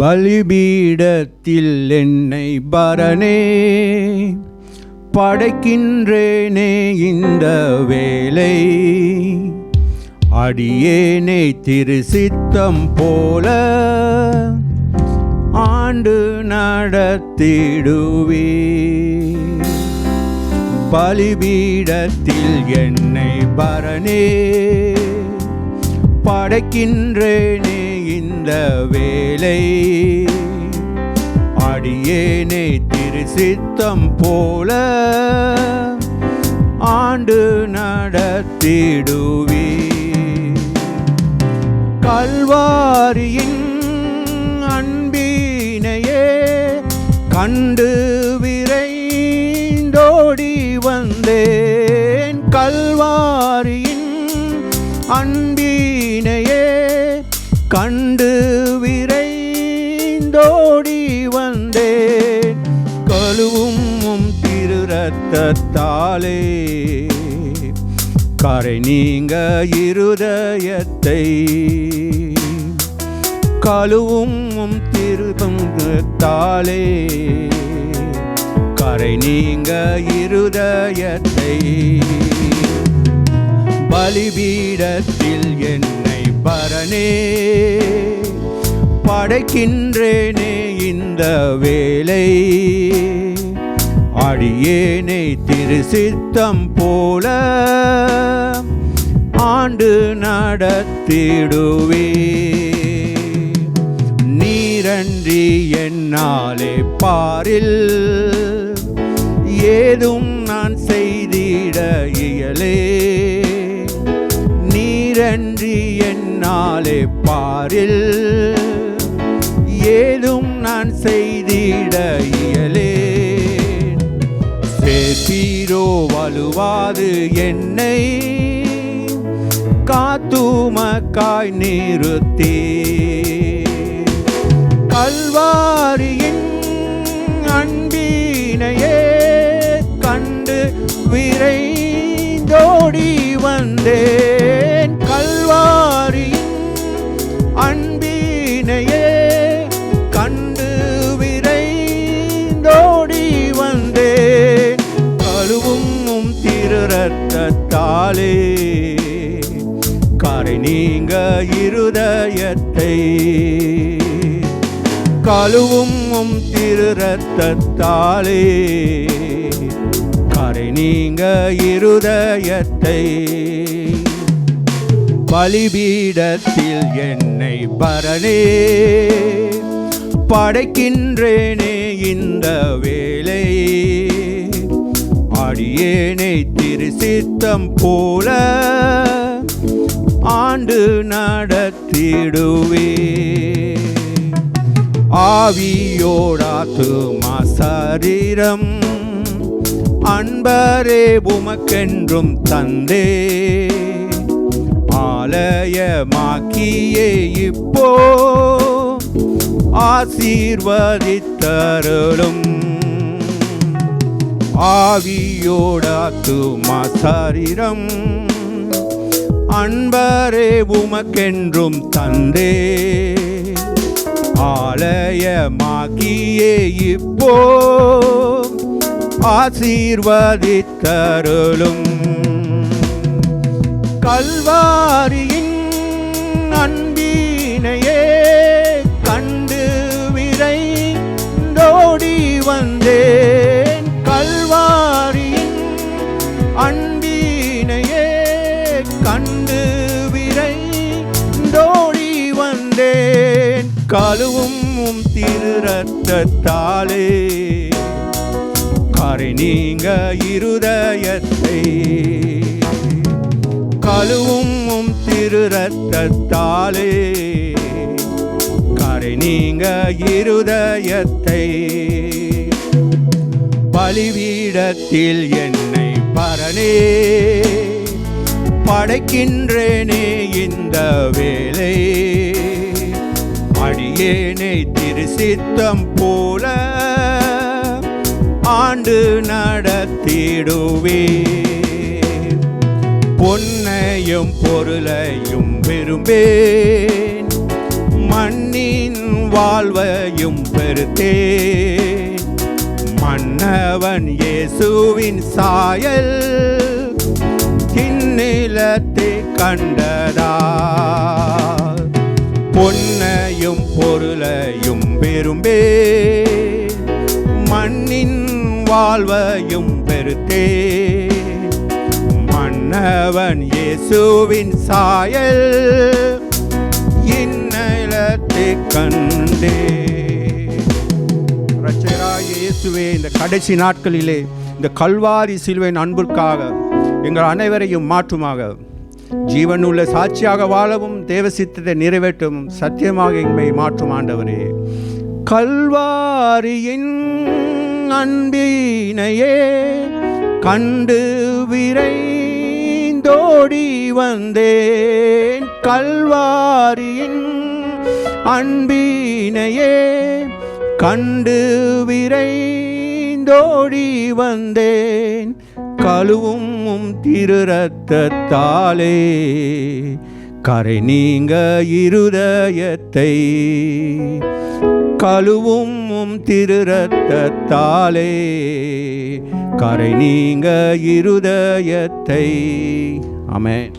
பலிபீடத்தில் என்னை பரனே படைக்கின்றேனே இந்த வேலை. அடியேனை திரு சித்தம் போல ஆண்டு நடத்திடுவே. பலிபீடத்தில் என்னை பரனே படைக்கின்றேனே இந்த வேலை. அடியேனை திரு சித்தம் போல ஆண்டு நடத்திடுவே. கல்வாரியின் அன்பினையே கண்டு விரைந்தோடி வந்தேன். கல்வாரியின் அன்பினையே கண்டு விரைந்தோடி வந்தேன். கழுவும் திரு ரத்தத்தாலே கரை நீங்க இருதயத்தை. கழுவும் திரு ரத்தத்தாலே கரை நீங்க இருதயத்தை. பலிபீடத்தில் என்னை பரனே படைக்கின்றேனே இந்த வேலை. அடியேனை திரு சித்தம் போல ஆண்டு நடத்திடுவே. நீரன்றி என்னாலே பாரில் ஏதும் நான் செய்திட இயலே. நீரன்றி என்னாலே பாரில் ஏதும் நான் செய்திட இயலே. சேர்ப்பீரோ வலுவாது என்னை காத்துமக்காய் நிறுத்தே. கல்வாரியின் அன்பினையே கண்டு விரைந்தோடி வந்தேன். கல்வாரியின் அன்பினையே கண்டு விரைந்தோடி வந்தேன். கழுவும் திரு ரத்தத்தாலே கரை நீங்க இருதயத்தை. கழுவும் திரு ரத்தத்தாலே கரை நீங்க இருதயத்தை. பலிபீடத்தில் என்னை பரனே படைக்கின்றேனே இந்த வேலை. அடியேனை திரு சித்தம் போல ஆண்டு நடத்திடுவே. ஆவியோடாத்துமா சரீரம் அன்பரே உமக்கென்றும் தந்தே. ஆலயமாக்கியே இப்போ ஆசீர்வதித்தருளும். ஆவியோடாத்துமா சரீரம் அன்பரே உமக்கென்றும் தந்தே. ஆலயமாக்கியே இப்போ ஆசீர்வதித்தருளும். கல்வாரியின் அன்பினையே கண்டு விரைந்தோடி வந்தேன். கல்வாரியின் அன்பினையே கண்டு விரைந்தோடி வந்தேன். கழுவும் திரு ரத்தத்தாலே கரை நீங்க இருதயத்தை. கழுவும் திரு ரத்தத்தாலே கரை நீங்க இருதயத்தை. பலிபீடத்தில் என்னை பரனே படைக்கின்றேனே இந்த வேலை. அடியேனை திரு சித்தம் போல ஆண்டு நடத்திடுவே. பொன்னையும் பொருளையும் விரும்பேன், மண்ணின் வாழ்வையும் பெறுத்தேன். மன்னவன் இயேசுவின் சாயல் திண்ணிலத்தை கண்டதா, பொன்னையும் பொருளையும் விரும்பே மண்ணின் வாழ்வையும் பெறுத்தே. மன்னவன் இயேசுவின் சாயல் இந்நிலத்தை கண்டே. இரட்சகராகிய இயேசுவே, இந்த கடைசி நாட்களிலே இந்த கல்வாரி சிலுவையின் அன்பிற்காக எங்கள் அனைவரையும் மாற்றுமாக ஜீவனுள்ள சாட்சியாக வாழவும் தேவ சித்தத்தை நிறைவேற்றவும் சத்தியமாக எங்களை மாற்றும் ஆண்டவரே. கல்வாரியின் அன்பினையே கண்டு விரைந்தோடி வந்தேன். கல்வாரியின் அன்பினையே கண்டு விரைந்தோடி வந்தேன். கழுவும் திரு ரத்தத்தாலே கரை நீங்க இருதயத்தை, கழுவும் திரு ரத்தத்தாலே கரை நீங்க இருதயத்தை. ஆமென்.